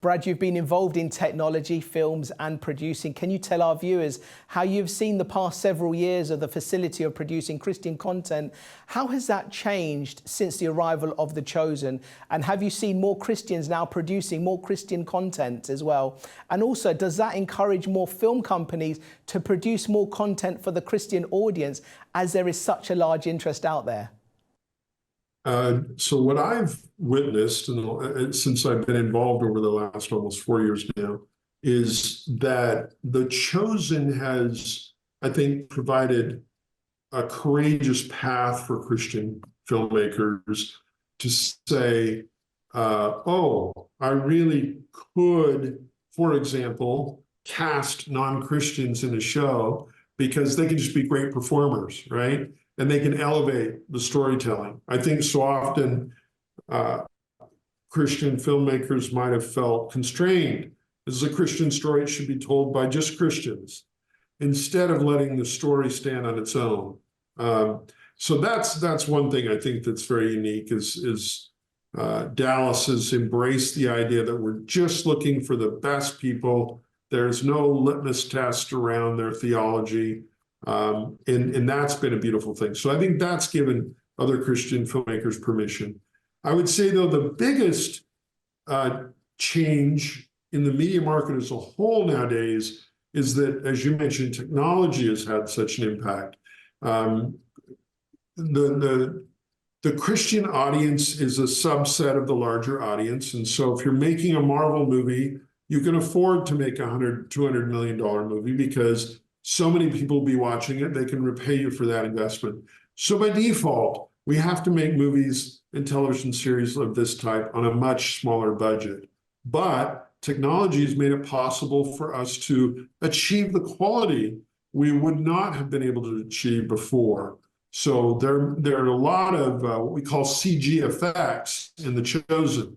Brad, you've been involved in technology, films and producing. Can you tell our viewers how you've seen the past several years of the facility of producing Christian content? How has that changed since the arrival of The Chosen? And have you seen more Christians now producing more Christian content as well? And also, does that encourage more film companies to produce more content for the Christian audience as there is such a large interest out there? So what I've witnessed, since I've been involved over the last almost 4 years now, is that The Chosen has, I think, provided a courageous path for Christian filmmakers to say, oh, I really could, for example, cast non-Christians in a show because they can just be great performers, right? And they can elevate the storytelling. I think so often Christian filmmakers might have felt constrained. This is a Christian story, it should be told by just Christians, instead of letting the story stand on its own. So that's one thing I think that's very unique is Dallas has embraced the idea that we're just looking for the best people. There's no litmus test around their theology. And that's been a beautiful thing. So I think that's given other Christian filmmakers permission. I would say, though, the biggest change in the media market as a whole nowadays is that, as you mentioned, technology has had such an impact. The Christian audience is a subset of the larger audience. And so if you're making a Marvel movie, you can afford to make a $200 million movie because so many people will be watching it, they can repay you for that investment. So by default, we have to make movies and television series of this type on a much smaller budget. But technology has made it possible for us to achieve the quality we would not have been able to achieve before. So there are a lot of what we call CG effects in The Chosen.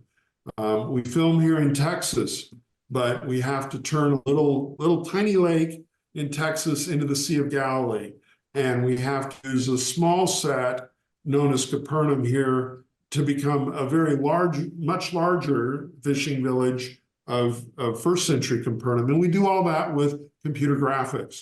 We film here in Texas, but we have to turn a little tiny lake in Texas into the Sea of Galilee. And we have to use a small set known as Capernaum here to become a very large, much larger fishing village of first century Capernaum. And we do all that with computer graphics.